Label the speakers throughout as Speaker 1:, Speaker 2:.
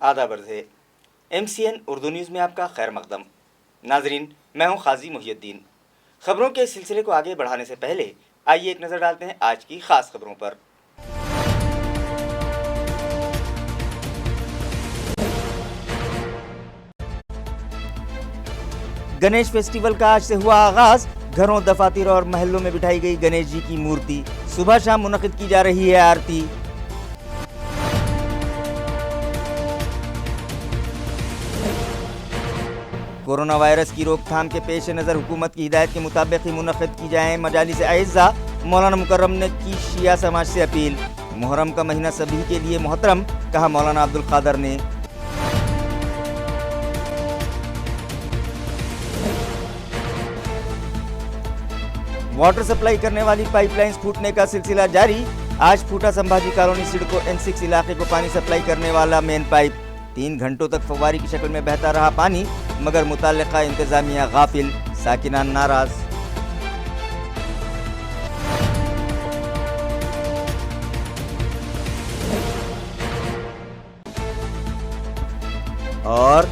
Speaker 1: आदाब अर्ज़ है। MCN उर्दू न्यूज़ में आपका खैर मकदम। नाजरीन, मैं हूं खाजी मुहियुद्दीन। खबरों के सिलसिले को आगे बढ़ाने से पहले आइए एक नज़र डालते हैं आज की खास खबरों पर। गणेश फेस्टिवल का आज से हुआ आगाज। घरों, दफातर और महल्लों में बिठाई गई गणेश जी की मूर्ति। सुबह शाम मुनक़िद की जा रही है आरती। कोरोना वायरस की रोकथाम के पेश नज़र हुकूमत की हिदायत के मुताबिक ही मुनक़िद की जाएँ मजालिस आइज़्ज़ा। मौलाना मुकर्रम ने की शिया समाज से अपील। मुहर्रम का महीना सभी के लिए मोहतरम, कहा मौलाना अब्दुल क़ादिर ने। वाटर सप्लाई करने वाली पाइपलाइंस फूटने का सिलसिला जारी। आज फूटा संभाजी कॉलोनी सिडको N6 इलाके को पानी सप्लाई करने वाला मेन पाइप। 3 घंटों तक फव्वारी की शक्ल में बहता रहा पानी, मगर मुताल्लिका इंतजामिया गाफिल, साकिनान नाराज। और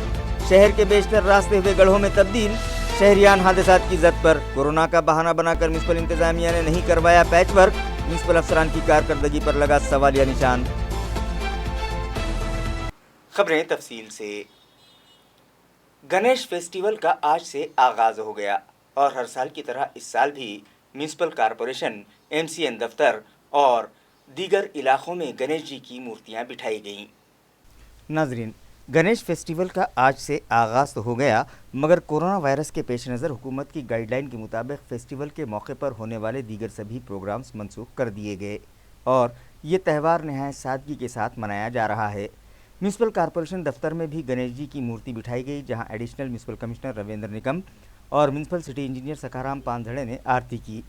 Speaker 1: शहर के बेशतर रास्ते हुए गढ़ों में तब्दील। शहरियान हादसात की जद पर। कोरोना का बहाना बनाकर म्युनिसिपल इंतजामिया ने नहीं करवाया पैच वर्क। म्युनिसिपल अफसरान की कारकर्दगी पर लगा सवालिया निशान। खबरें तफसील से। गणेश फेस्टिवल का आज से आगाज हो गया और हर साल की तरह इस साल भी म्युनिसिपल कॉरपोरेशन, MCN दफ्तर और दीगर इलाकों में गणेश जी की मूर्तियां बिठाई गईं। नाजरीन, गणेश फेस्टिवल का आज से आगाज़ तो हो गया, मगर कोरोना वायरस के पेश नज़र हुकूमत की गाइडलाइन के मुताबिक फेस्टिवल के मौके पर होने वाले दीगर सभी प्रोग्राम्स मनसूख कर दिए गए और ये त्यौहार नहायत सादगी के साथ मनाया जा रहा है। म्युनिसिपल कॉरपोरेशन दफ्तर में भी गणेश जी की मूर्ति बिठाई गई, जहां additional municipal commissioner Ravindra Nikam और म्युनिसिपल सिटी इंजीनियर सखाराम पानझड़े ने आरती की।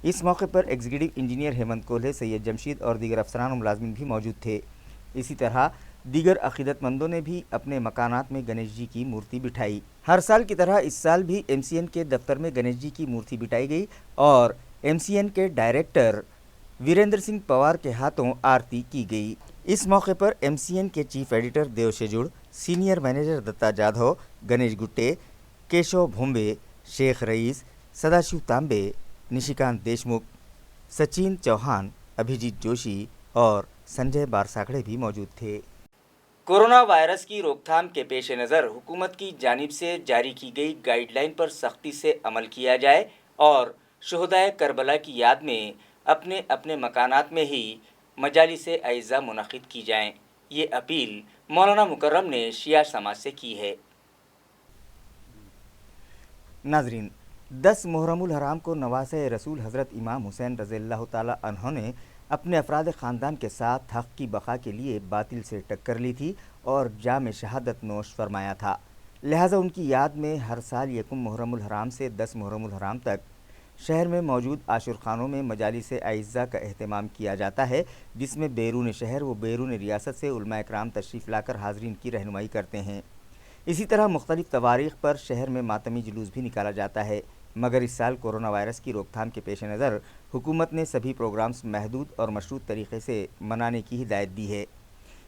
Speaker 1: इस मौके पर एग्जीक्यूटिव इंजीनियर हेमंत कोल्हे, सैयद जमशीद और दीगर अफसरान और मुलाजमीन भी मौजूद थे। इसी तरह दीगर अकीदतमंदों ने भी अपने मकानात में गणेश जी की मूर्ति बिठाई। हर साल की तरह इस साल भी MCN के दफ्तर में गणेश जी की मूर्ति बिठाई गई और MCN के डायरेक्टर वीरेंद्र सिंह पवार के हाथों आरती की गई। इस मौके पर MCN के चीफ एडिटर देव शेजुड़, senior manager Dutta Jadhav, Ganesh Gutte, Keshav Bhombe, Sheikh rice, Sadashiv तांबे, निशिकांत देशमुख, सचिन चौहान, अभिजीत जोशी और संजय बारसागड़े भी मौजूद थे। कोरोना वायरस की रोकथाम के पेश नज़र हुकूमत की जानिब से जारी की गई गाइडलाइन पर सख्ती से अमल किया जाए और शुहदाए करबला की याद में अपने अपने मकानात में ही मजालिस आइज़्ज़ा मुनक़िद की जाएँ। ये अपील मौलाना मुकर्रम ने शिया समाज से की है। नाजरीन, 10 मुहर्रमुल हराम को नवासे रसूल हज़रत इमाम हुसैन रज़ियल्लाहु ताला अन्हो ने अपने अफराद ख़ानदान के साथ हक़ की बक़ा के लिए बातिल से टक्कर ली थी और जाम शहादत नोश फरमाया था। लिहाजा उनकी याद में हर साल यकुम मुहर्रमुल हराम से 10 मुहर्रमुल हराम तक शहर में मौजूद आशुर खानों में मजालिस आइज़्ज़ा का अहतमाम किया जाता है, जिसमें बैरून शहर व बैरून रियासत से उलमा इकराम तशरीफ़ लाकर हाज़रीन की रहनुमाई करते हैं। इसी तरह मुख्तलिफ़ तवारीख़ पर शहर में मातमी जुलूस भी निकाला जाता है, मगर इस साल कोरोना वायरस की रोकथाम के पेश नज़र हुकूमत ने सभी प्रोग्राम्स महदूद और मशरूत तरीक़े से मनाने की हिदायत दी है।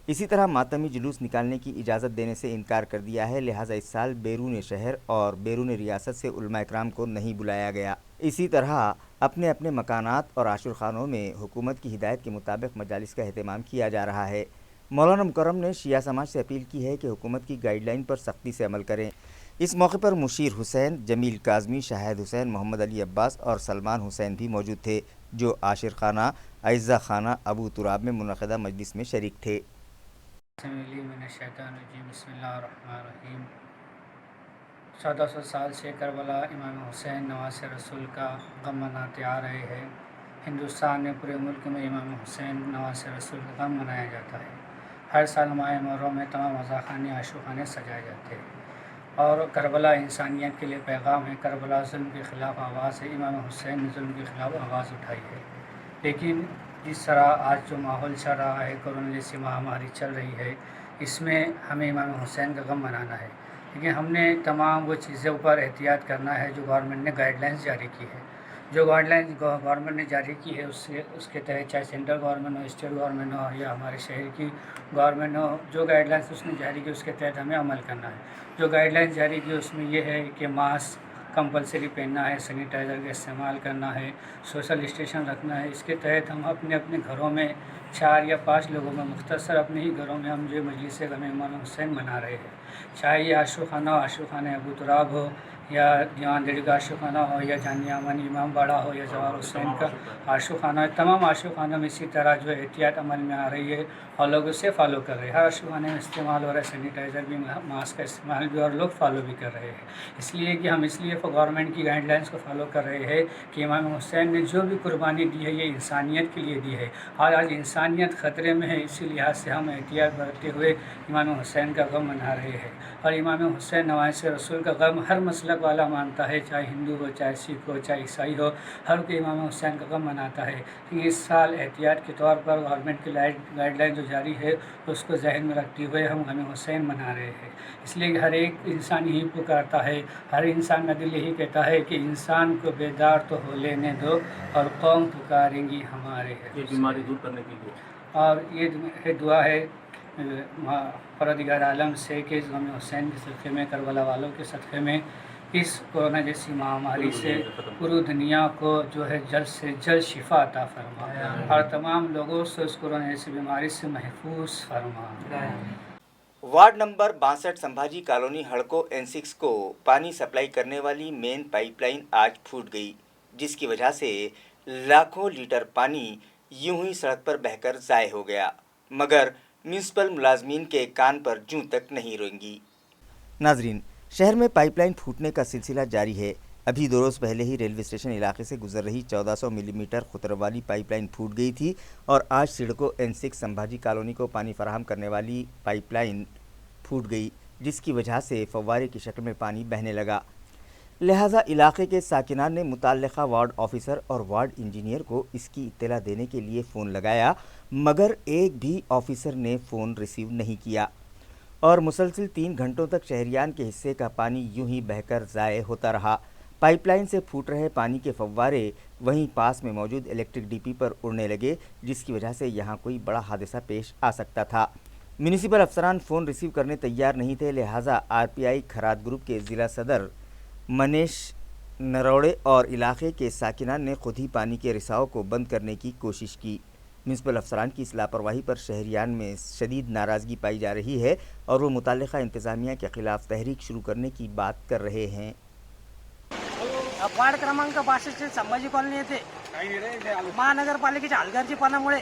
Speaker 1: इसी तरह मातमी जुलूस निकालने की इजाज़त देने से इनकार कर दिया है। लिहाजा इस साल बैरून शहर और बैरून रियासत से उलमा इकराम को नहीं बुलाया गया। इसी तरह अपने अपने मकानात और आशुर खानों में हुकूमत की हिदायत के मुताबिक मजालिस का अहतमाम किया जा रहा है। मौलाना मुकर्रम ने शिया समाज से अपील की है कि हुकूमत की गाइडलाइन पर सख्ती से अमल करें। इस मौके पर मुशीर हुसैन, जमील काज़मी, शाहिद हुसैन, मोहम्मद अली अब्बास और सलमान हुसैन भी मौजूद थे, जो आशिर खाना आइज़्ज़ा खाना अबू तुराब में मुनक़िदा मजलिस में शरीक थे।
Speaker 2: 1400 साल से करबला इमाम हुसैन नवासे रसूल का गम मनाते आ रहे हैं। हिंदुस्तान में पूरे मुल्क में इमाम हुसैन नवासे रसूल का गम मनाया जाता है। हर साल माह मुहर्रम में तमाम अज़ाख़ाने आशूखाने सजाए जाते हैं और करबला इंसानियत के लिए पैगाम है। करबला जुल्म के ख़िलाफ़ आवाज़ है। इमाम हुसैन ने जुल्म के ख़िलाफ़ आवाज़ उठाई है, लेकिन जिस तरह आज जो माहौल चल रहा है, कोरोना जैसी महामारी चल रही है, इसमें हमें इमाम हुसैन का गम मनाना है, लेकिन हमने तमाम वो चीज़ों पर एहतियात करना है जो गवर्नमेंट ने गाइडलाइंस जारी की है। जो गाइडलाइन गवर्नमेंट ने जारी की है उसके तहत, चाहे सेंट्रल गवर्नमेंट हो, स्टेट गवर्नमेंट हो या हमारे शहर की गवर्नमेंट हो, जो गाइडलाइंस उसने जारी की उसके तहत हमें अमल करना है। जो गाइडलाइंस जारी की उसमें ये है कि मास्क कंपलसरी पहनना है, सैनिटाइज़र का इस्तेमाल करना है, सोशल डिस्टेंस रखना है। इसके तहत हम अपने अपने घरों में 4 या 5 लोगों में मुख्तसर अपने ही घरों में हम जो मजलिस गम इमाम हुसैन मना रहे हैं, चाहे ये आशुखाना हो, आशुखाना अबू तुराब हो, या दीवान दड़ी का आशुखाना हो, या जानिया अमन इमाम बाड़ा हो, या जवाहर हुसैन का आशुखाना है। तमाम आशुखानों में इसी तरह जो एहतियात अमल में आ रही है और लोग उससे फॉलो कर रहे हैं। हर आशुखाने में इस्तेमाल हो रहा है सैनिटाइज़र भी, मास्क का इस्तेमाल भी, और लोग फॉलो भी कर रहे हैं। इसलिए कि हम गवर्नमेंट की गाइडलाइंस को फॉलो कर रहे हैं कि इमाम हुसैन ने जो भी कुर्बानी दी है ये इंसानियत के लिए दी है, और आज इंसानियत ख़तरे में है। इसी लिहाज से हम एहतियात बरतते हुए इमाम हुसैन का गम मना रहे हैं। और इमाम हुसैन नवासे रसूल का गम हर मसलक वाला मानता है, चाहे हिंदू हो, चाहे सिख हो, चाहे ईसाई हो, हर कोई इमाम हुसैन का गम मनाता है। कि इस साल एहतियात के तौर पर गवर्नमेंट की गाइडलाइन जो जारी है उसको जहन में रखते हुए हम गम हुसैन मना रहे हैं। इसलिए कि हर एक इंसान यही पुकारता है, हर इंसान का दिल यही कहता है कि इंसान को बेदार तो हो लेने दो और कौम पुकारेंगी हमारे
Speaker 3: ये बीमारी दूर करने की दुआ।
Speaker 2: और ये दुआ है परवरदिगार आलम से कि इस गम हुसैन के सदक़े में, करबला वालों के सदक़े में, इस कोरोना जैसी महामारी से पूरी दुनिया को जो है जल्द से जल्द शिफा अता फरमा और तमाम लोगों से इस कोरोना जैसी बीमारी से महफूज फरमा।
Speaker 1: वार्ड नंबर 62 संभाजी कॉलोनी हड़को N6 को पानी सप्लाई करने वाली मेन पाइपलाइन आज फूट गई, जिसकी वजह से लाखों लीटर पानी यूं ही सड़क पर बहकर ज़ाय हो गया, मगर म्यूनसिपल मुलाजमीन के कान पर जूं तक नहीं रेंगी। नाजरीन, शहर में पाइपलाइन फूटने का सिलसिला जारी है। अभी 2 रोज़ पहले ही रेलवे स्टेशन इलाके से गुजर रही 1400 मिलीमीटर खुतर वाली पाइपलाइन फूट गई थी और आज सिडको N6 संभाजी कॉलोनी को पानी फराहम करने वाली पाइपलाइन फूट गई, जिसकी वजह से फव्वारे की शक्ल में पानी बहने लगा। लिहाजा इलाके के साकिनान ने मुताल्लिका वार्ड ऑफिसर और वार्ड इंजीनियर को इसकी इत्तला देने के लिए फ़ोन लगाया, मगर एक भी ऑफिसर ने फ़ोन रिसीव नहीं किया और मुसलसिल 3 घंटों तक शहरियान के हिस्से का पानी यूं ही बहकर ज़ाय होता रहा। पाइपलाइन से फूट रहे पानी के फव्वारे वहीं पास में मौजूद इलेक्ट्रिक डीपी पर उड़ने लगे, जिसकी वजह से यहां कोई बड़ा हादसा पेश आ सकता था। म्यूनिसिपल अफसरान फ़ोन रिसीव करने तैयार नहीं थे, लिहाजा RPI खराद ग्रुप के ज़िला सदर मनीष नरोड़े और इलाके के साकिनान ने खुद ही पानी के रिसाव को बंद करने की कोशिश की। म्यूनसिपल अफसरान की इस लापरवाही पर शहरियान में शदीद नाराज़गी पाई जा रही है और वो मुताल्लिका इंतज़ामिया के ख़िलाफ़ तहरीक शुरू करने की बात कर रहे हैं।
Speaker 4: वार्ड क्रमांक 62 संभाजी कॉलनी येथे महानगरपालिकेच्या हलगर्जीपणामुळे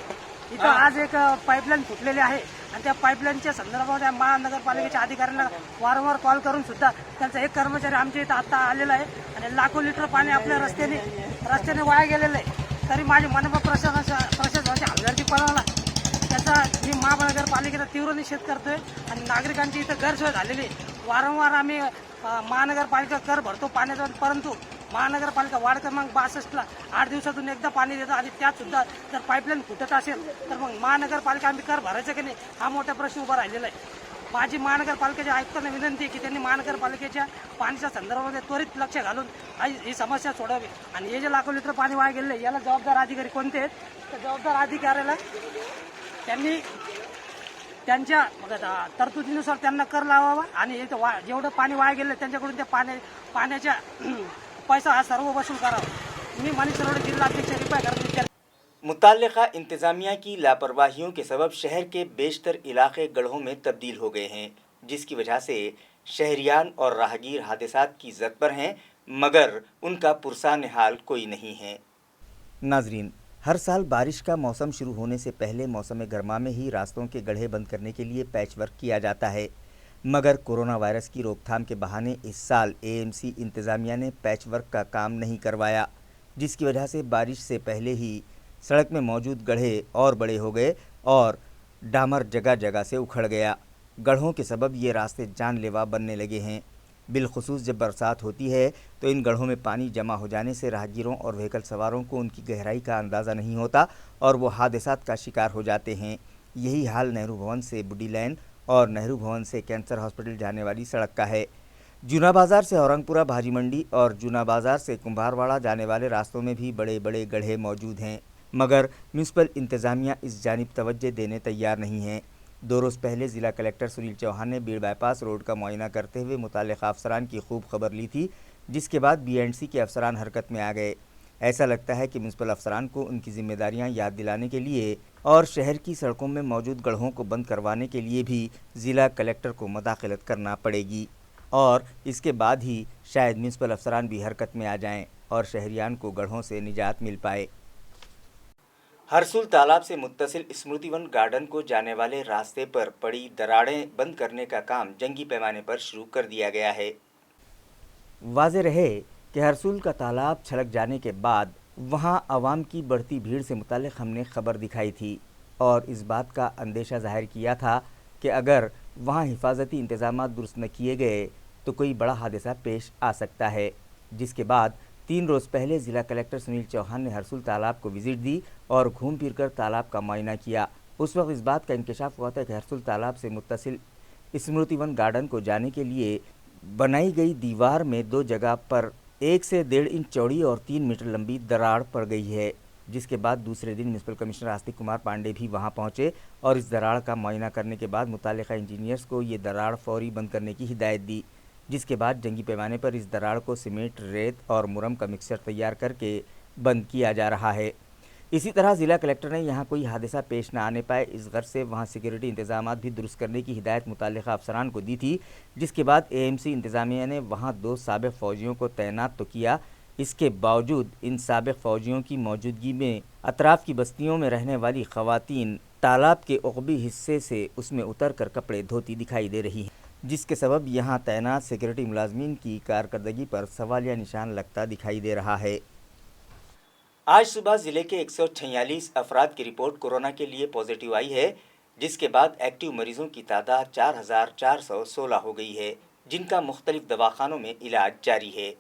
Speaker 4: इथं आज एक पाईपलाईन फुटलेली आहे आणि त्या पाईपलाईनच्या संदर्भात महानगरपालिकेच्या अधिकाऱ्यांना वारंवार कॉल करून सुद्धा त्यांचा एक कर्मचारी आमच्या इथं आता आलेला आहे आणि लाखो लिटर पाणी आपल्या रस्त्याने वाया गेलेलं आहे। तरी माझी मनपा प्रशासनाच्या हलगर्जीपणाला त्याचा मी महानगरपालिकेचा तीव्र निषेध करतोय आणि नागरिकांची इथं गैरसोय झालेली आहे। वारंवार आम्ही महानगरपालिका कर भरतो पाण्याचा, परंतु महानगरपालिका वार्ड क्रमांक 62ला 8 दिवसातून एकदा पाणी देतं आणि त्यात सुद्धा जर पाईपलाईन फुटत असेल तर मग महानगरपालिका आम्ही कर भरायचं की नाही हा मोठा प्रश्न उभा राहिलेला आहे। माझी महानगरपालिकेच्या आयुक्तांना विनंती आहे की त्यांनी महानगरपालिकेच्या पाण्याच्या संदर्भामध्ये त्वरित लक्ष घालून ही समस्या सोडवावी आणि हे जे लाखो लिटर पाणी वाया गेले याला जबाबदार अधिकारी कोणते आहेत, तर जबाबदार अधिकाऱ्याला त्यांनी त्यांच्या तरतुदीनुसार त्यांना कर लावावा आणि जेवढं पाणी वाया गेलं त्यांच्याकडून त्या पाण्याच्या पैसा हा सर्व वसूल करावा। मी मनीष नरोड़े जिला अध्यक्ष रिपाई कर
Speaker 1: मुताल्लिका इंतज़ामिया की लापरवाहियों के सबब शहर के बेशतर इलाके गढ़ों में तब्दील हो गए हैं, जिसकी वजह से शहरियान और राहगीर हादसात की जद पर हैं, मगर उनका पुरसान हाल कोई नहीं है। नाजरीन, हर साल बारिश का मौसम शुरू होने से पहले मौसम गर्मा में ही रास्तों के गड्ढे बंद करने के लिए पैच वर्क किया जाता है, मगर कोरोना वायरस की रोकथाम के बहाने इस साल AMC इंतज़ामिया ने पैच वर्क का काम नहीं करवाया, जिसकी वजह से बारिश से पहले ही सड़क में मौजूद गड्ढे और बड़े हो गए और डामर जगह जगह से उखड़ गया। गड्ढों के सबब ये रास्ते जानलेवा बनने लगे हैं। बिलखुसूस जब बरसात होती है तो इन गड्ढों में पानी जमा हो जाने से राहगीरों और व्हीकल सवारों को उनकी गहराई का अंदाज़ा नहीं होता और वो हादसात का शिकार हो जाते हैं। यही हाल नेहरू भवन से बुड्डी लैन और नेहरू भवन से कैंसर हॉस्पिटल जाने वाली सड़क का है। जूना बाजार से औरंगपुरा भाजी मंडी और जूना बाजार से कुंभारवाड़ा जाने वाले रास्तों में भी बड़े बड़े गड्ढे मौजूद हैं, मगर म्यूनसिपल इंतज़ामिया इस जानिब तवज्जो देने तैयार नहीं है। 2 रोज़ पहले ज़िला कलेक्टर सुनील चौहान ने बीड़ बाईपास रोड का मुआयना करते हुए मुताल्लिक़ अफसरान की खूब खबर ली थी, जिसके बाद BNC के अफसरान हरकत में आ गए। ऐसा लगता है कि म्यूनसिपल अफसरान को उनकी जिम्मेदारियां याद दिलाने के लिए और शहर की सड़कों में मौजूद गड्ढों को बंद करवाने के लिए भी ज़िला कलेक्टर को मुदाखलत करना पड़ेगी और इसके बाद ही शायद म्यूनसिपल अफसरान भी हरकत में आ जाएं और शहरियान को गड्ढों से निजात मिल पाए। हरसुल तालाब से मुत्तसिल स्मृतिवन गार्डन को जाने वाले रास्ते पर पड़ी दरारें बंद करने का काम जंगी पैमाने पर शुरू कर दिया गया है। वाज़ेह रहे कि हरसुल का तालाब छलक जाने के बाद वहां आवाम की बढ़ती भीड़ से मुताल्लिक़ हमने खबर दिखाई थी और इस बात का अंदेशा ज़ाहिर किया था कि अगर वहां हिफाजती इंतज़ामात दुरुस्त न किए गए तो कोई बड़ा हादसा पेश आ सकता है, जिसके बाद 3 रोज़ पहले ज़िला कलेक्टर सुनील चौहान ने हरसुल तालाब को विज़िट दी और घूम फिर कर तालाब का मुआयना किया। उस वक्त इस बात का इंकशाफ हुआ था कि हरसुल तालाब से मुत्तसिल स्मृतिवन गार्डन को जाने के लिए बनाई गई दीवार में 2 जगह पर 1 से 1.5 इंच चौड़ी और 3 मीटर लंबी दरार पड़ गई है, जिसके बाद दूसरे दिन म्यूनसिपल कमिश्नर आस्तिक कुमार पांडे भी वहां पहुंचे और इस दरार का मुआयना करने के बाद मुताल्लिक़ा इंजीनियर्स को ये दरार फौरी बंद करने की हिदायत दी, जिसके बाद जंगी पैमाने पर इस दरार को सीमेंट, रेत और मुरम का मिक्सचर तैयार करके बंद किया जा रहा है। इसी तरह ज़िला कलेक्टर ने यहाँ कोई हादसा पेश न आने पाए इस गर्ज से वहाँ सिक्योरिटी इंतजामात भी दुरुस्त करने की हिदायत मुताल्लिक़ा अफसरान को दी थी, जिसके बाद AMC इंतज़ामिया ने वहाँ 2 साबिक़ फ़ौजियों को तैनात तो किया। इसके बावजूद इन साबिक़ फ़ौजियों की मौजूदगी में अतराफ़ की बस्तियों में रहने वाली ख़वातीन तालाब के उक़बी हिस्से से उसमें उतर कर कपड़े धोती दिखाई दे रही हैं, जिसके सबब यहाँ तैनात सिक्योरिटी मुलाजमीन की कारकर्दगी पर सवालिया निशान लगता दिखाई दे रहा है। आज सुबह ज़िले के 146 अफराद की रिपोर्ट कोरोना के लिए पॉजिटिव आई है, जिसके बाद एक्टिव मरीजों की तादाद 4416 हो गई है, जिनका मुख्तलिफ दवाखानों में इलाज जारी है।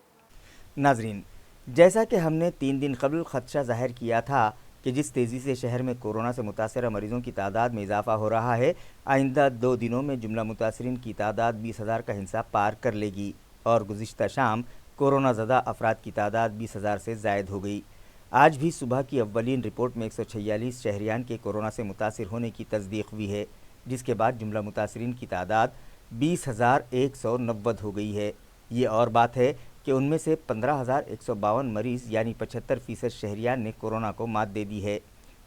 Speaker 1: नाजरीन, जैसा कि हमने 3 दिन कबल खदशा ज़ाहिर किया था कि जिस तेज़ी से शहर में कोरोना से मुतासर मरीज़ों की तादाद में इजाफ़ा हो रहा है, आइंदा 2 दिनों में जुमला मुतासरीन की तादाद 20,000 का हिस्सा पार कर लेगी और गुज़िश्ता शाम कोरोना ज़दा अफराद की तादाद 20,000 से ज़ायद हो गई। आज भी सुबह की अव्वलीन रिपोर्ट में 146 शहरियान के कोरोना से मुतासिर होने की तस्दीक हुई है, जिसके बाद जुमला मुतासरीन की तादाद 20,190 हो गई है। ये और बात है कि उनमें से 15,152 मरीज़ यानी 75% शहरियान ने कोरोना को मात दे दी है,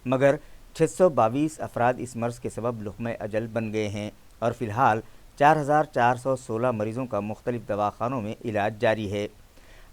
Speaker 1: मगर 622 अफराद इस मर्ज़ के सबब लुक़्मे अजल बन गए हैं और फ़िलहाल 4,416 मरीज़ों का मुख्तलिफ दवाखानों में इलाज जारी है।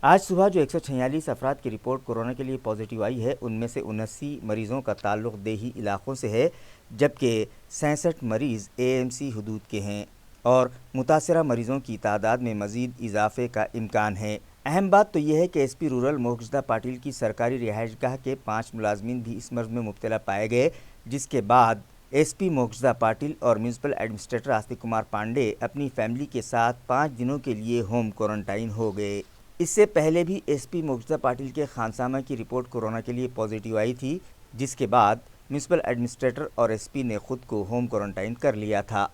Speaker 1: आज सुबह जो 146 अफराद की रिपोर्ट कोरोना के लिए पॉजिटिव आई है, उनमें से 79 मरीज़ों का ताल्लुक़ देही इलाक़ों से है, जबकि 66 मरीज़ AMC हदूद के हैं और मुतासरा मरीज़ों की तादाद में मज़ीद इजाफ़े का इम्कान है। अहम बात तो यह है कि SP रूरल मोहज्जदा पाटिल की सरकारी रिहाइशगाह के 5 मुलाजमीन भी इस मर्ज़ में मुब्तला पाए गए, जिसके बाद SP मोहज्जदा पाटिल और म्यूनसिपल एडमिनिस्ट्रेटर आस्तिक कुमार पांडे अपनी फैमिली के साथ 5 दिनों के लिए होम क्वारंटाइन हो गए। इससे पहले भी SP मोहज्जदा पाटिल के खानसामा की रिपोर्ट कोरोना के लिए पॉजिटिव आई थी, जिसके बाद म्यूनसिपल एडमिनिस्ट्रेटर और SP ने खुद को होम क्वारंटाइन कर लिया था।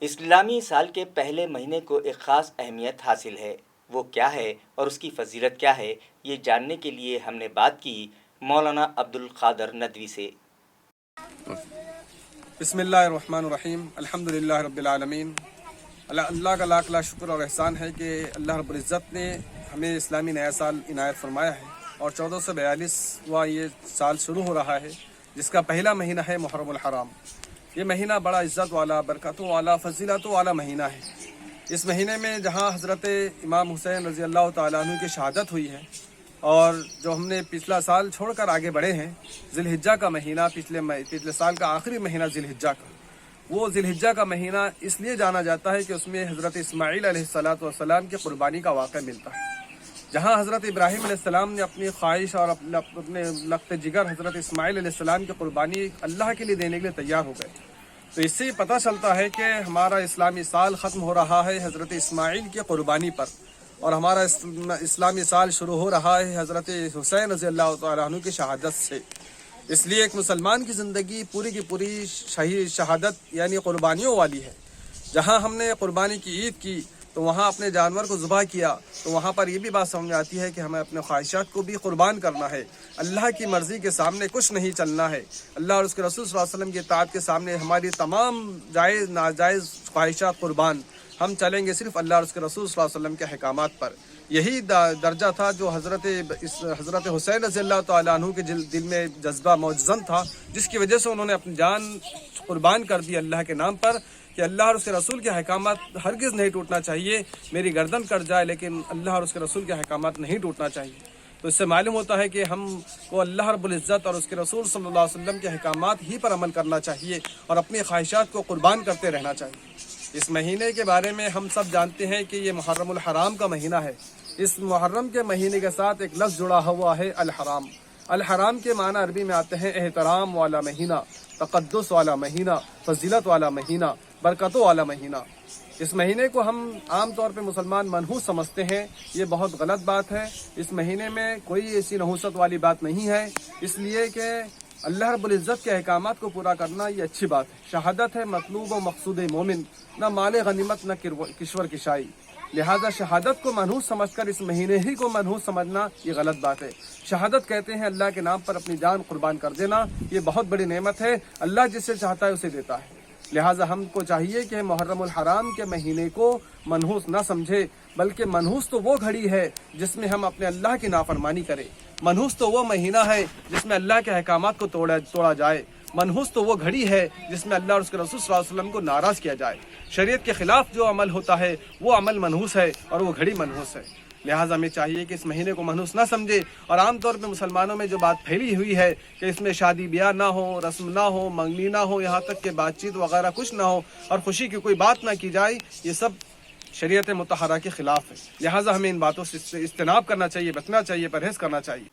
Speaker 1: इस्लामी साल के पहले महीने को एक ख़ास अहमियत हासिल है, वो क्या है और उसकी फजीलत क्या है, ये जानने के लिए हमने बात की मौलाना अब्दुल क़ादर नदवी से।
Speaker 5: बिस्मिल्लाहिर्रहमानिर्रहीम, अल्हम्दुलिल्लाह रब्बिल आलमीन। अल्लाह का लाख लाख शुक्र और एहसान है कि अल्लाह रब्बुल इज़्ज़त ने हमें इस्लामी नया साल इनायत फरमाया है और 1442वां ये साल शुरू हो रहा है, जिसका पहला महीना है मुहर्रमुल हराम। ये महीना बड़ा इज़्ज़त वाला, बरकतों वाला, फजीलतों वाला महीना है। इस महीने में जहाँ हज़रत इमाम हुसैन रज़ी अल्लाह तआला अन्हु की शहादत हुई है और जो हमने पिछला साल छोड़कर आगे बढ़े हैं, ज़िलहिज्जा का महीना, पिछले साल का आखिरी महीना ज़िलहिज्जा का, वो ज़िलहिज्जा का महीना इसलिए जाना जाता है कि उसमें हज़रत इस्माईल अलैहिस्सलातु वस्सलाम की क़ुरबानी का वाक़या मिलता है। जहाँ हज़रत इब्राहीम अलैहिस्सलाम ने अपनी ख्वाहिश और अपने लख्त जिगर हज़रत इस्माईल अलैहिस्सलाम की क़ुरबानी अल्लाह के लिए देने के लिए तैयार हो गए। तो इससे पता चलता है कि हमारा इस्लामी साल ख़त्म हो रहा है हज़रत इस्माईल की क़ुरबानी पर और हमारा इस्लामी साल शुरू हो रहा है हज़रत हुसैन रज़ी अल्लाह तआला अन्हु की शहादत से। इसलिए एक मुसलमान की ज़िंदगी पूरी की पूरी शहादत यानी क़ुरबानियों वाली है। जहाँ हमने क़ुरबानी की ईद की तो वहाँ अपने जानवर को ज़ुबह किया, तो वहाँ पर ये भी बात समझ में आती है कि हमें अपने ख्वाहिशात को भी कुर्बान करना है। अल्लाह की मर्ज़ी के सामने कुछ नहीं चलना है। अल्लाह और उसके रसूल सल्लल्लाहु अलैहि वसल्लम की इताअत के सामने हमारी तमाम जायज़ नाजायज़ ख्वाहिशात कुर्बान। हम चलेंगे सिर्फ अल्लाह और उसके रसूल सल्लल्लाहु अलैहि वसल्लम के अहकामात पर। यही दर्जा था जो हज़रत हुसैन रज़ियल्लाहु तआला अन्हु के दिल में जज्बा मौजज़न था, जिसकी वजह से उन्होंने अपनी जान कुर्बान कर दी अल्लाह के नाम पर कि अल्लाह और उसके रसूल के अहकामात हरगिज़ नहीं टूटना चाहिए। मेरी गर्दन कट जाए लेकिन अल्लाह और उसके रसूल के अहकामात नहीं टूटना चाहिए। तो इससे मालूम होता है कि हमको अल्लाह रब्बुल इज़्ज़त और उसके रसूल सल्लल्लाहु अलैहि वसल्लम के अहकामात ही पर अमल करना चाहिए और अपनी ख्वाहिशात को कुर्बान करते रहना चाहिए। इस महीने के बारे में हम सब जानते हैं कि ये मुहर्रमुल हराम का महीना है। इस मुहर्रम के महीने के साथ एक लफ्ज़ जुड़ा हुआ है अल हराम। अल हराम के माना अरबी में आते हैं एहतराम वाला महीना, तक़द्दुस वाला महीना, फजीलत वाला महीना, बरकतों वाला महीना। इस महीने को हम आम तौर पे मुसलमान मनहूस समझते हैं, ये बहुत गलत बात है। इस महीने में कोई ऐसी नहूसत वाली बात नहीं है, इसलिए कि अल्लाह रब्बुल इज़्ज़त के अहकामात को पूरा करना ये अच्छी बात है। शहादत है मतलूब व मकसूद मोमिन, न माल गनीमत न किश्वर किशाई। लिहाजा शहादत को मनहूस समझकर इस महीने ही को मनहूस समझना ये गलत बात है। शहादत कहते हैं अल्लाह के नाम पर अपनी जान कुर्बान कर देना, ये बहुत बड़ी नेमत है। अल्लाह जिसे चाहता है उसे देता है। लिहाजा हमको चाहिए कि मुहर्रमुल हराम के महीने को मनहूस न समझे, बल्कि मनहूस तो वो घड़ी है जिसमें हम अपने अल्लाह की नाफरमानी करें। मनहूस तो वो महीना है जिसमें अल्लाह के अहकामात को तोड़ा जाए। मनहूस तो वो घड़ी है जिसमें अल्लाह और उसके रसूल सल्लल्लाहु अलैहि वसल्लम को नाराज़ किया जाए। शरीयत के खिलाफ जो अमल होता है वो अमल मनहूस है और वो घड़ी मनहूस है। लिहाजा हमें चाहिए कि इस महीने को मनहूस ना समझे। और आम तौर पे मुसलमानों में जो बात फैली हुई है कि इसमें शादी ब्याह ना हो, रस्म ना हो, मंगनी ना हो, यहाँ तक कि बातचीत वगैरह कुछ ना हो और खुशी की कोई बात ना की जाए, ये सब शरीयत मुतहरा के खिलाफ है। लिहाजा हमें इन बातों से इज्तनाब करना चाहिए, बचना चाहिए, परहेज़ करना चाहिए।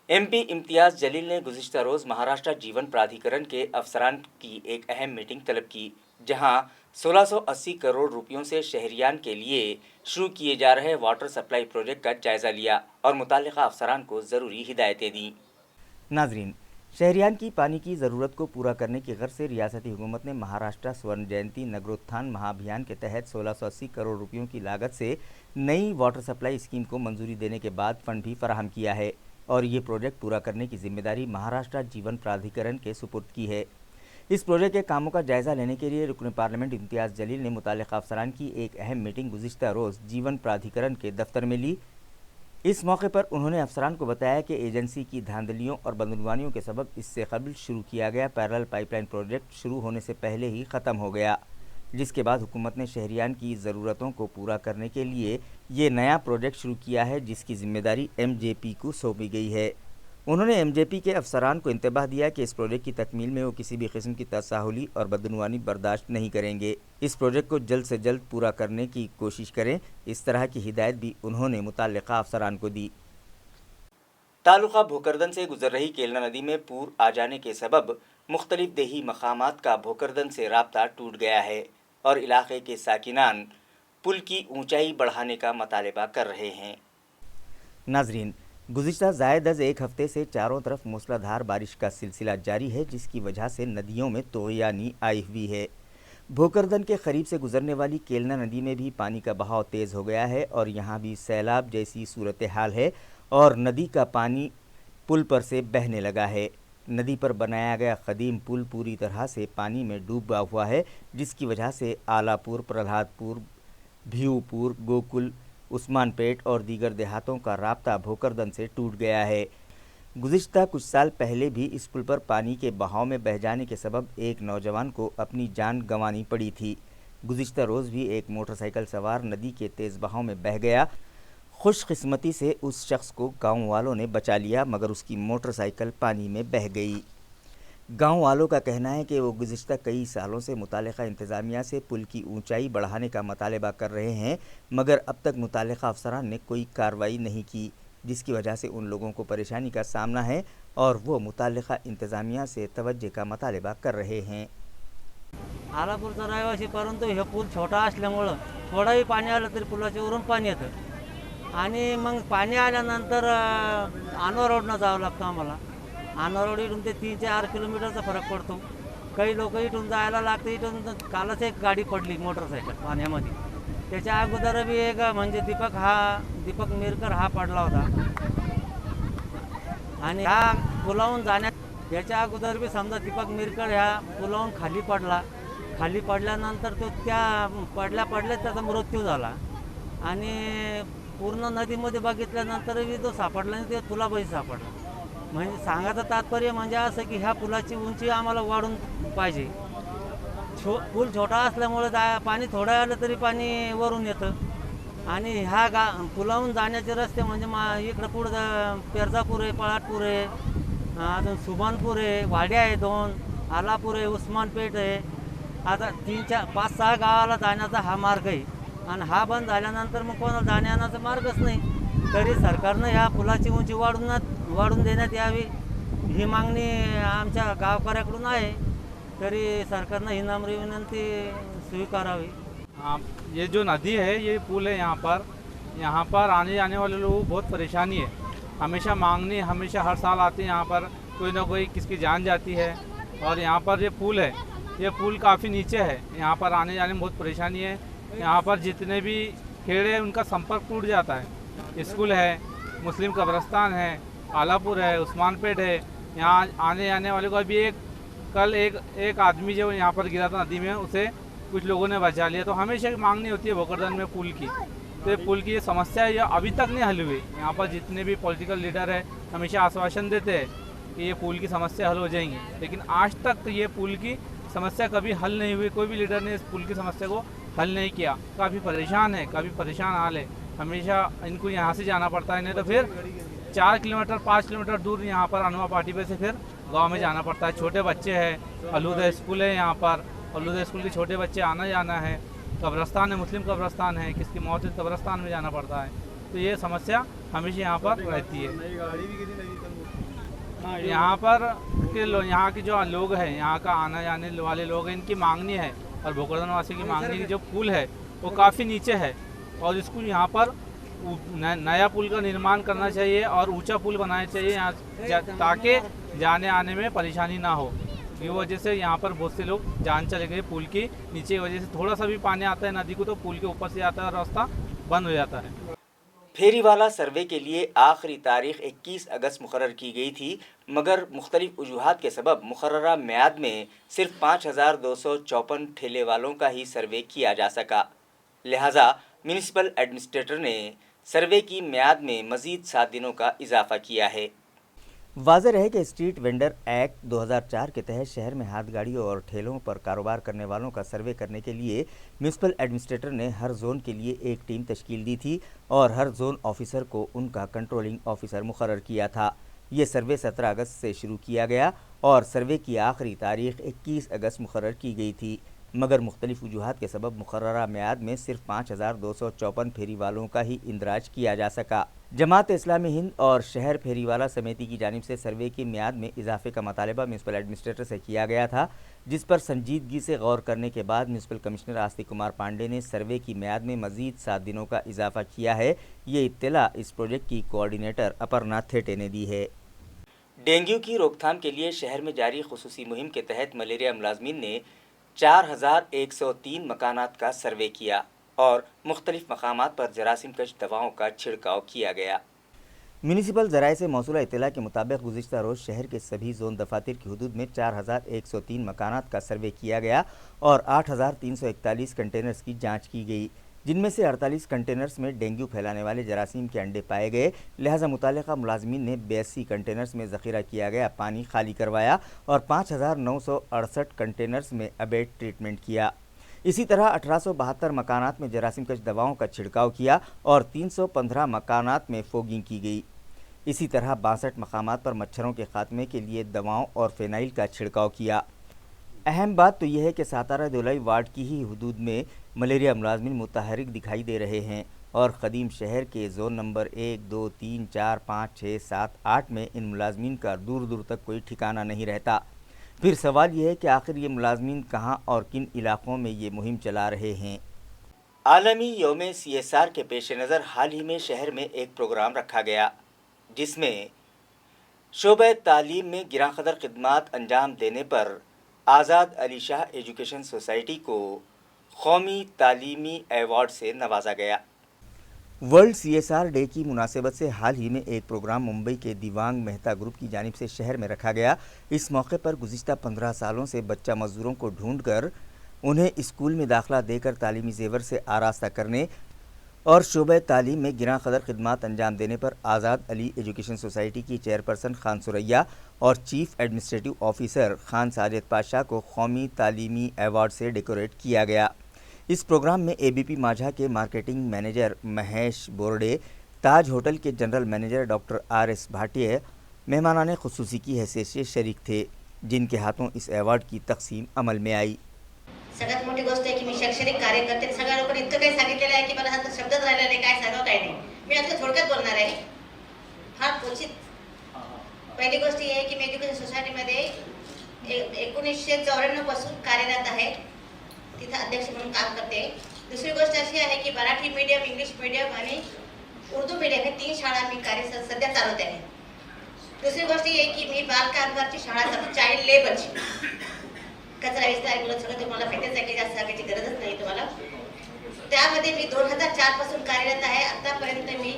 Speaker 1: MP इम्तियाज़ जलील ने गुज़िश्ता रोज़ महाराष्ट्र जीवन प्राधिकरण के अफसरान की एक अहम मीटिंग तलब की, जहां 1680 करोड़ रुपयों से शहरियान के लिए शुरू किए जा रहे वाटर सप्लाई प्रोजेक्ट का जायज़ा लिया और मुताल्लिक़ा अफसरान को ज़रूरी हिदायतें दी। नाजरीन, शहरियान की पानी की ज़रूरत को पूरा करने की गर्ज से रियासती हुकूमत ने महाराष्ट्र स्वर्ण जयंती नगरोत्थान महाअभियान के तहत 1680 करोड़ रुपयों की लागत से नई वाटर सप्लाई स्कीम को मंजूरी देने के बाद फंड भी फराहम किया है और ये प्रोजेक्ट पूरा करने की जिम्मेदारी महाराष्ट्र जीवन प्राधिकरण के सुपुर्द की है। इस प्रोजेक्ट के कामों का जायज़ा लेने के लिए रुकन पार्लियामेंट इम्तियाज़ जलील ने मुताल्लिक़ा अफसरान की एक अहम मीटिंग गुज़िश्ता रोज़ जीवन प्राधिकरण के दफ्तर में ली। इस मौके पर उन्होंने अफसरान को बताया कि एजेंसी की धांधलियों और बदनवानियों के सबब इससे कबल शुरू किया गया पैरेलल पाइपलाइन प्रोजेक्ट शुरू होने से पहले ही ख़त्म हो गया, जिसके बाद हुकूमत ने शहरियान की ज़रूरतों को पूरा करने के लिए ये नया प्रोजेक्ट शुरू किया है, जिसकी जिम्मेदारी MJP को सौंपी गई है। उन्होंने MJP के अफसरान को इंतबाह दिया कि इस प्रोजेक्ट की तकमील में वो किसी भी किस्म की तसाहुली और बदनवानी बर्दाश्त नहीं करेंगे। इस प्रोजेक्ट को जल्द से जल्द पूरा करने की कोशिश करें, इस तरह की हिदायत भी उन्होंने मुताल्लिक़ा अफसरान को दी। तालुका भोकरदन से गुजर रही केलना नदी में पूर आ जाने के सबब मुख्तलिफ देही मकामात का भोकरदन से राब्ता टूट गया है और इलाके के साकिनान पुल की ऊंचाई बढ़ाने का मुतालबा कर रहे हैं। नाजरीन, गुज़िश्ता ज़ायद अज़ एक हफ़्ते से चारों तरफ मूसलाधार बारिश का सिलसिला जारी है, जिसकी वजह से नदियों में तोग़यानी आई हुई है। भोकरदन के करीब से गुजरने वाली केलना नदी में भी पानी का बहाव तेज़ हो गया है और यहाँ भी सैलाब जैसी सूरत हाल है और नदी का पानी पुल पर से बहने लगा है। नदी पर बनाया गया कदीम पुल पूरी तरह से पानी में डूबा हुआ है, जिसकी वजह से आलापुर, प्रहलादपुर, भीवपुर, गोकुल, उस्मानपेट और दीगर देहातों का राब्ता भोकरदन से टूट गया है। गुज़िश्ता कुछ साल पहले भी इस पुल पर पानी के बहाव में बह जाने के सबब एक नौजवान को अपनी जान गंवानी पड़ी थी। गुज़िश्ता रोज़ भी एक मोटरसाइकिल सवार नदी के तेज़ बहाव में बह गया। खुशकिस्मती से उस शख्स को गांव वालों ने बचा लिया, मगर उसकी मोटरसाइकिल पानी में बह गई। गांव वालों का कहना है कि वो गुज़िश्ता कई सालों से मुताल्लिक़ा इंतज़ामिया से पुल की ऊंचाई बढ़ाने का मुतालबा कर रहे हैं, मगर अब तक मुताल्लिक़ा अफसरान ने कोई कार्रवाई नहीं की, जिसकी वजह से उन लोगों को परेशानी का सामना है और वो मुताल्लिक़ा इंतज़ामिया से तवज्जो का मुतालबा कर रहे हैं।
Speaker 6: आलापूरचा रहिवासी, परंतु हे पूल छोटा असल्यामुळं थोडाही पाणी आलं तरी पुलाच्या वरून पाणी येतं आणि मग पाणी आल्यानंतर अनवर रोडनं जावं लागतं आम्हाला। अनवर रोड इथून ते 3 ते 4 किलोमीटरचा फरक पडतो। काही लोक इथून जायला लागते, इथून कालच एक गाडी पडली मोटरसायकल पाण्यामध्ये, त्याच्या अगोदर बी एक म्हणजे दीपक मिरकर हा पडला होता. आणि ह्या पुलावून जाण्यात याच्या अगोदर बी समजा दीपक मिरकर ह्या पुलावून खाली पडला. खाली पडल्यानंतर तो त्या पडल्या त्याचा मृत्यू झाला. आणि पूर्ण नदीमध्ये बघितल्यानंतर बी तो सापडला नाही, ते पुलापाशी सापडला. म्हणजे सांगायचं तात्पर्य म्हणजे असं की ह्या पुलाची उंची आम्हाला वाढून पाहिजे. पूल छोटा असल्यामुळे पाणी थोडं आलं तरी पाणी वरून येतं. आणि ह्या पुलावून जाण्याचे रस्ते म्हणजे इकडं पुढं पेरजापूर आहे, पळाटपूर आहे, अजून सुभानपूर आहे, वाड्या आहे 2, आलापूर आहे, उस्मानपेठ आहे. आता 3-4-5-6 गावाला जाण्याचा हा मार्ग आहे. आणि हा बंद झाल्यानंतर मग कोणाला जाण्या येण्याचा मार्गच नाही. तरी सरकारनं ह्या पुलाची उंची वाढून देण्यात यावी ही मागणी आमच्या गावकऱ्याकडून आहे. तरी सरकारनं ही नम्र विनंती स्वीकारावी.
Speaker 3: ये जो नदी है, ये पुल है, यहाँ पर आने जाने वाले लोगों को बहुत परेशानी है. हमेशा हर साल आते हैं यहाँ पर, कोई ना कोई किसकी जान जाती है. और यहाँ पर ये पुल काफ़ी नीचे है. यहाँ पर आने जाने में बहुत परेशानी है. यहाँ पर जितने भी खेड़े हैं उनका संपर्क टूट जाता है. स्कूल है, मुस्लिम कब्रस्तान है, आलापुर है, उस्मानपेट है. यहाँ आने जाने वाले को अभी कल एक आदमी जो यहाँ पर गिरा था नदी में, उसे कुछ लोगों ने बचा लिया. तो हमेशा मांगनी होती है भोकरदन में पुल की. तो ये पुल की ये समस्या है, ये अभी तक नहीं हल हुई. यहाँ पर जितने भी पॉलिटिकल लीडर है हमेशा आश्वासन देते हैं कि ये पुल की समस्या हल हो जाएंगी, लेकिन आज तक ये पुल की समस्या कभी हल नहीं हुई. कोई भी लीडर ने इस पुल की समस्या को हल नहीं किया. काफ़ी परेशान हाल है. हमेशा इनको यहाँ से जाना पड़ता है, नहीं तो फिर 4 किलोमीटर 5 किलोमीटर दूर यहाँ पर अनुआ पार्टी पे से फिर गांव में जाना पड़ता है. छोटे बच्चे हैं, अलूदा स्कूल है यहाँ पर, अलूदा स्कूल के छोटे बच्चे आना जाना है. कब्रस्तान है, मुस्लिम कब्रस्तान है, किसकी मौत है कब्रस्तान में जाना पड़ता है. तो ये समस्या हमेशा यहाँ पर रहती है. यहाँ पर यहाँ के जो लोग हैं, यहाँ का आना जाने वाले लोग हैं, इनकी मांगनी है, और भोकरदन वासी की मांगनी की जो पुल है वो काफ़ी नीचे है, और इसको यहाँ पर नया पुल का निर्माण करना चाहिए और ऊंचा पुल बनाना चाहिए यहाँ, ताकि जाने आने में परेशानी ना हो. की वजह से यहाँ पर बहुत से लोग जान चले गए पुल की नीचे की वजह से. थोड़ा सा भी पानी आता है नदी को तो पुल के ऊपर से आता है, रास्ता बंद हो जाता है.
Speaker 1: फेरीवाला सर्वे के लिए आखिरी तारीख 21 अगस्त मुकर्रर की गई थी, मगर मुख्तलिफ वजूहात के सबब मुकर्ररा म्याद में सिर्फ 5254 ठेले वालों का ही सर्वे किया जा सका. लिहाजा म्यूनिसिपल एडमिनिस्ट्रेटर ने सर्वे की म्याद में मज़ीद 7 दिनों का इजाफा किया है. वाज़ेह है कि स्ट्रीट वेंडर एक्ट 2004 के तहत शहर में हाथ गाड़ियों और ठेलों पर कारोबार करने वालों का सर्वे करने के लिए म्यूनिसिपल एडमिनिस्ट्रेटर ने हर जोन के लिए एक टीम तश्कील दी थी और हर जोन ऑफिसर को उनका कंट्रोलिंग ऑफिसर मुकर्रर किया था. ये सर्वे 17 अगस्त से शुरू किया गया और सर्वे की आखिरी तारीख 21 अगस्त मुकर्रर की गई थी, मगर मुख्तलिफ वजूहात के सबब मुकर्ररा म्याद में सिर्फ 5254 फेरी वालों का ही इंदराज किया जा सका. जमात इस्लामी हिंद और शहर फेरीवाला समिति की जानिब से सर्वे की म्याद में इजाफे का मुतालबा म्यूनिसिपल एडमिनिस्ट्रेटर से किया गया था, जिस पर संजीदगी से गौर करने के बाद म्यूनिसिपल कमिश्नर आस्तिक कुमार पांडे ने सर्वे की म्याद में मज़ीद 7 दिनों का इजाफा किया है. ये इत्तला इस प्रोजेक्ट की कोऑर्डिनेटर अपर्णा थेटे ने दी है. डेंगू की रोकथाम के लिए शहर में जारी खुसूसी मुहिम के तहत मलेरिया मुलाजमीन ने 4103 मकानात का सर्वे किया और मुख्तलिफ मकामात पर जरासीम कश दवाओं का छिड़काव किया गया. म्यूनिसिपल ज़राए से मौसूला इत्तला के मुताबिक गुज़िश्ता रोज़ शहर के सभी जोन दफातर की हदूद में 4103 मकानात का सर्वे किया गया और 8341 कंटेनर्स की जाँच की गई, जिनमें से 48 कंटेनर्स में डेंगू फैलाने वाले जरासीम के अंडे पाए गए. लिहाजा मुतालिका मुलाजमीन ने 82 कंटेनर्स में ज़ख़ीरा किया गया पानी खाली करवाया और 5968 कंटेनर्स में अबेट ट्रीटमेंट किया. इसी तरह 1872 मकानात में जरासीम कश दवाओं का छिड़काव किया और 315 मकानात में फोगिंग की गई. इसी तरह 62 मकामात पर मच्छरों के खात्मे के लिए दवाओं और फेनाइल का छिड़काव किया. अहम बात तो यह है कि सातारा दोलाई वार्ड की ही हदूद में मलेरिया मुलाजमीन मुतहरिक दिखाई दे रहे हैं और ख़दीम शहर के जोन नंबर 1, 2, 3, 4, 5, 6, 7, 8 में इन मुलाजमीन का दूर दूर तक कोई ठिकाना नहीं रहता. फिर सवाल यह है कि आखिर ये मुलाजमीन कहाँ और किन इलाक़ों में ये मुहिम चला रहे हैं. आलमी यौम CSR के पेश नज़र हाल ही में शहर में एक प्रोग्राम रखा गया, जिसमें शोबे तालीम में गिरां क़दर खिदमात अंजाम देने पर आज़ाद अली शाह एजुकेशन सोसाइटी को कौमी तालीमी एवार्ड से नवाजा गया। वर्ल्ड CSR डे की मुनासिबत से हाल ही में एक प्रोग्राम मुंबई के दिवांग मेहता ग्रुप की जानिब से शहर में रखा गया। इस मौके पर गुज़िश्ता 15 सालों से बच्चा मजदूरों को ढूंढकर उन्हें स्कूल में दाखिला देकर तालीमी जेवर से आरास्ता करने और शोबे तालीम में गिरां कदर खिदमात अंजाम देने पर आज़ाद अली एजुकेशन सोसाइटी की चेयरपर्सन खान सुरैया और chief administrative officer Khan Sajid Pasha को कौमी तालीमी एवार्ड से डेकोरेट किया गया। इस प्रोग्राम में ABP माझा के marketing manager Mahesh Borde, Taj hotel के general manager doctor RS Bhatia मेहमानाने खुसूसी की हैसियत से शरीक थे, जिनके हाथों इस एवार्ड की तकसीम अमल में आई।
Speaker 7: सगळ्यात मोठी गोष्ट आहे की मी शैक्षणिक कार्य करते। सगळ्या लोकांनी इतकं काही सांगितलेलं आहे की मला हा शब्दच राहिला नाही, काय सांगावं काय नाही। मी आता थोडक्यात बोलणार आहे, फार क्वचित। पहिली गोष्ट ही आहे की मी एज्युकेशन सोसायटीमध्ये 1994 पासून कार्यरत आहे, तिथे अध्यक्ष म्हणून काम करते। दुसरी गोष्ट अशी आहे की मराठी मीडियम, इंग्लिश मीडियम आणि उर्दू मीडियम हे 3 शाळा मी कार्य सध्या चालवते आहे। दुसरी गोष्ट ही आहे की मी बालकामगारची शाळा चालवते, चाइल्ड लेबरची। कचरा विस्तार बोलत सगळं तुम्हाला माहितीच आहे की जास्त सांगायची गरजच नाही तुम्हाला। त्यामध्ये मी 2004 पासून कार्यरत आहे। आतापर्यंत मी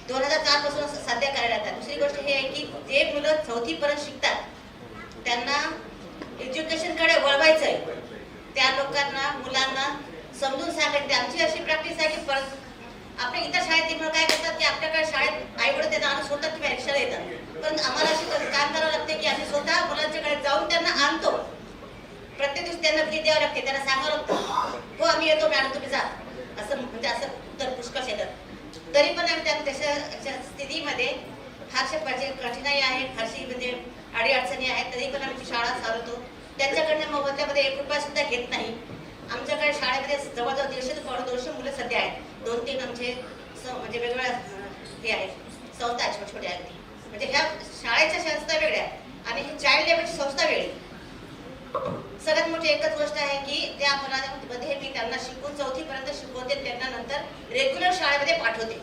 Speaker 7: 2004 पासून सध्या कार्यरत आहे। दुसरी गोष्ट ही आहे की जे मुलं 4थी पर्यंत शिकतात त्यांना एज्युकेशनकडे वळवायचं आहे। त्या लोकांना, मुलांना समजून सांगायचं। आमची अशी प्रॅक्टिस आहे की परत आपल्या इतर शाळेत मुलं काय करतात की आपल्याकडे शाळेत आईवडील त्यांना आणून सोडतात किंवा रिक्षाला येतात, पण आम्हाला अशी काम करावं लागते की आम्ही स्वतः मुलांच्याकडे जाऊन त्यांना आणतो। प्रत्येक दिवशी त्यांना फी द्यावं लागते, त्यांना सांगावं लागतं हो आम्ही येतो मॅडम तुम्ही जा, असं म्हणजे असं उत्तर पुष्कळ येतात। तरी पण आम्ही त्या स्थितीमध्ये फारशे कठीणाई आहे, फारशी म्हणजे अडीअडचणी आहेत, तरी पण आम्ही शाळा चालवतो। त्यांच्याकडनं मोबदल्यामध्ये 1 रुपया सुद्धा घेत नाही। आमच्याकडे शाळेमध्ये जवळजवळ 150 ते 200 मुलं सध्या आहेत। 2-3 आमचे म्हणजे वेगवेगळ्या हे आहेत संस्था आहेत, छोटे छोटे आहेत, म्हणजे ह्या शाळेच्या संस्था वेगळ्या आणि ही चाइल्ड लेबरची संस्था वेगळी। सगळ्यात मोठी एकच गोष्ट आहे की त्या मुलांमध्ये मी त्यांना शिकवून 4थी पर्यंत शिकवते, त्यांना नंतर रेग्युलर शाळेमध्ये पाठवते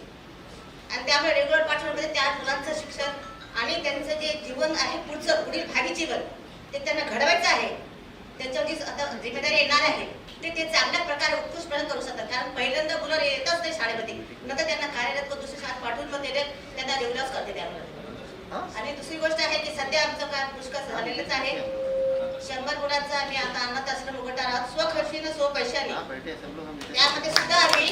Speaker 7: आणि त्यामुळे रेग्युलर पाठवण्यामध्ये त्या मुलांचं शिक्षण आणि त्यांचं जे जीवन आहे पुढील भावी जीवन ते त्यांना घडवायचं आहे। त्यांच्यावर जी आता जिम्मेदारी येणार आहे ते चांगल्या प्रकारे उत्कृष्टपणे करू शकतात, कारण पहिल्यांदा मुलं येतच नाही शाळेमध्ये, नंतर त्यांना कार्यरत करून दुसऱ्या शाळेत पाठवून पण त्यांना रेग्युलर करते त्यामुळे। आणि दुसरी गोष्ट आहे की सध्या आमचं काम पुष्कळ झालेलंच आहे। 100 मुलांचा आम्ही आता अनाथ आश्रम उघडणार आहोत, स्वखर्चीने स्वपैशाने। त्यामध्ये सुद्धा आम्ही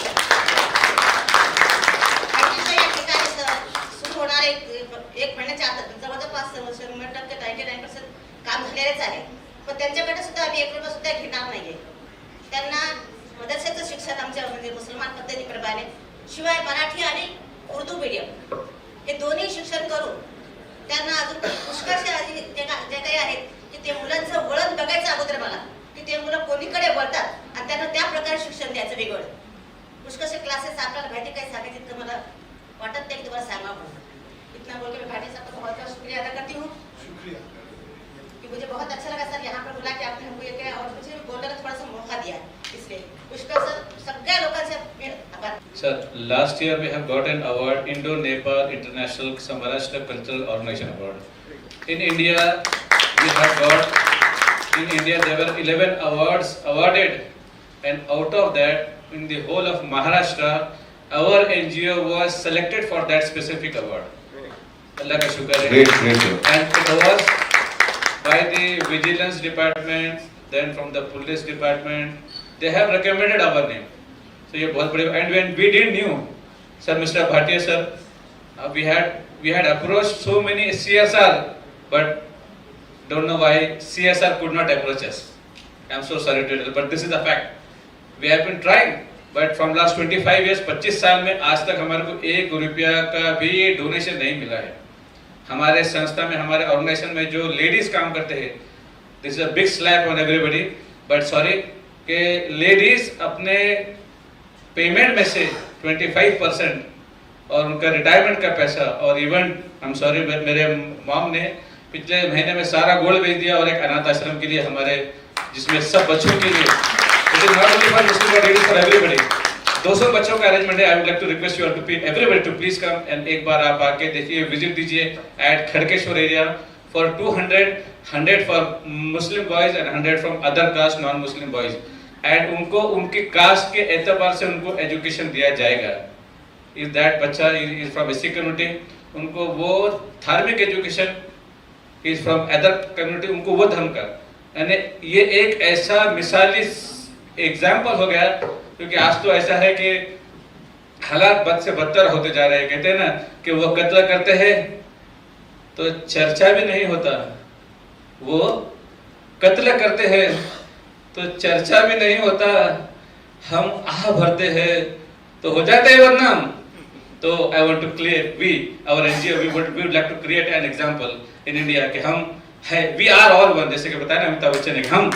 Speaker 7: या ठिकाणी सुरू होणार एक महिन्याच्या आत जवळजवळ 99% 99% काम झालेलेच आहे, पण त्यांच्याकडे सुद्धा आम्ही 1 रुपया सुद्धा घेणार नाहीये। त्यांना मदरशाचं शिक्षण आमच्या म्हणजे मुसलमान पद्धतीप्रमाणे, शिवाय मराठी आणि उर्दू मीडियम हे दोन्ही शिक्षण करून त्यांना अजून पुष्कळशे जे काही आहेत की ते मुलांचं वळण बघायचं अगोदर मला, की ते मुलं कोणीकडे वळतात आणि त्यांना त्या प्रकारे शिक्षण द्यायचं वेगळं। पुष्कळशे क्लासेस आपल्याला माहिती काय सांगायचं इतकं मला वाटत नाही की तुम्हाला सांगा म्हणून। इतना बोल के मैं भाटी साहब का बहुत बहुत शुक्रिया अदा करती हूँ कि मुझे बहुत अच्छा लगा सर यहाँ पर बुला के आपने हमको ये किया और मुझे बोलने का थोड़ा सा मौका दिया, इसलिए पुष्कर सर सगळ्या लोकांचे आभार।
Speaker 8: Sir, last year we have got an award, Indo-Nepal International Samarashtra Cultural Organization Award. In India, we have got, in India there were 11 awards awarded, and out of that, in the whole of Maharashtra, our NGO was selected for that specific award. Allah ka shukar hai.
Speaker 9: Great.
Speaker 8: And it was by the Vigilance Department, then from the Police Department, they have recommended our name. So ये बहुत बड़ी, and when we didn't knew, sir, Mr. Bhatia sir, we had approached so many CSR, but don't know why CSR could not approach us. I'm so sorry to tell, but this is the fact. We have been trying, but from last 25 years, 25 साल में आज तक हमारे को 1 रुपया का भी donation नहीं मिला है। हमारे संस्था में, हमारे ऑर्गेनाइजेशन में जो लेडीज काम करते हैं, this is a big slap on everybody, but sorry कि लेडीज अपने पेमेंट में से 25% और उनका रिटायरमेंट का पैसा, और इवन आई एम सॉरी मेरे मॉम ने पिछले महीने में सारा गोल्ड भेज दिया और एक अनाथ आश्रम के लिए हमारे, जिसमें सब बच्चों के लिए, it is not only for Muslim but it is for everybody. 200 बच्चों का अरेंजमेंट है। I would like to request you to everybody to please come and एक बार आप आके देखिए, विजिट दीजिए at Khadkeshwar area for 200 100 for Muslim boys and 100 from other caste non Muslim boys. And उनको उनके कास्ट के एतबार से उनको एजुकेशन दिया जाएगा. इफ दैट बच्चा इज फ्रॉम एससी कम्युनिटी, उनको वो धार्मिक education is from other community, उनको वो धर्म का. यानी ये एक ऐसा मिसाली एग्जाम्पल हो गया, क्योंकि आज तो ऐसा है कि हालात बद से बदतर होते जा रहे हैं. कहते हैं ना कि वो कत्ल करते हैं तो चर्चा भी नहीं होता, वो कत्ल करते हैं तो चर्चा भी नहीं होता, हम आह भरते हैं तो हो जाते हैं बदनाम. तो I want to clear, we our NGO we would like to create an example in India कि हम है, वी आर ऑल वन. जैसे कि बताया ना अमिताभ बच्चन ने, हम,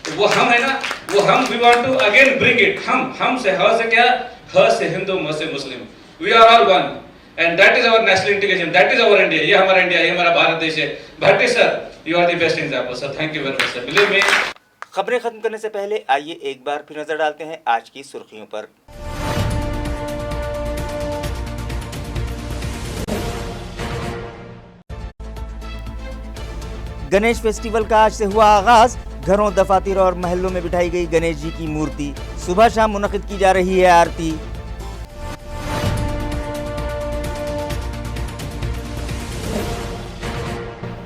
Speaker 8: तो वो हम है ना, वो हम, we want to again bring it. हम से ह से क्या, ह से हिंदू, म से Muslim, we are all one and that is our national integration, that is our India. ये हमारा इंडिया, ये हमारा भारत देश है. Bhati sir, you are the best example sir, thank you very much sir, believe me.
Speaker 1: खबरें खत्म करने से पहले आइए एक बार फिर नजर डालते हैं आज की सुर्खियों पर. गणेश फेस्टिवल का आज से हुआ आगाज. घरों, दफातर और महल्लों में बिठाई गई गणेश जी की मूर्ति. सुबह शाम मुनक्किद की जा रही है आरती.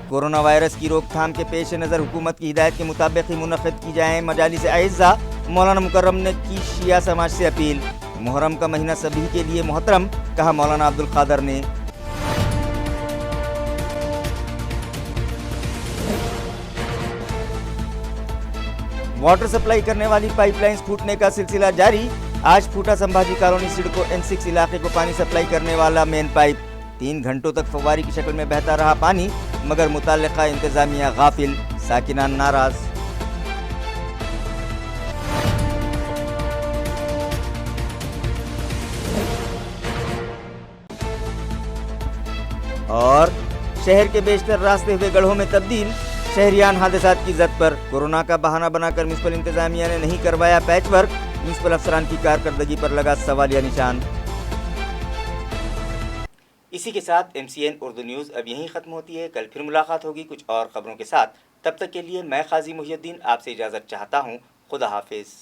Speaker 1: कोरोना वायरस की रोकथाम के पेश नज़र हुकूमत की हिदायत के मुताबिक ही मुनक्किद की जाए मजालिस आइज़्ज़ा. मौलाना मुकर्रम ने की शिया समाज से अपील. मुहर्रम का महीना सभी के लिए मोहतरम, कहा मौलाना अब्दुल कादर ने. वाटर सप्लाई करने वाली पाइपलाइंस फूटने का सिलसिला जारी. आज फूटा संभाजी कॉलोनी सिडको N6 इलाके को पानी सप्लाई करने वाला मेन पाइप. 3 घंटों तक फव्वारी की शक्ल में बहता रहा पानी, मगर मुतल्लिका इंतजामिया गाफिल, साकिनान नाराज. और शहर के बेशतर रास्ते हुए गढ़ों में तब्दील. शहरियान हादसात की जद पर. कोरोना का बहाना बनाकर म्युनिसिपल इंतजामिया ने नहीं करवाया पैच वर्क. म्युनिसिपल अफसरान की कारकर्दगी पर लगा सवालिया निशान. इसी के साथ MCN उर्दू न्यूज़ अब यहीं ख़त्म होती है. कल फिर मुलाकात होगी कुछ और ख़बरों के साथ. तब तक के लिए मैं काजी मुहियुद्दीन आपसे इजाज़त चाहता हूँ. खुदा हाफिज़.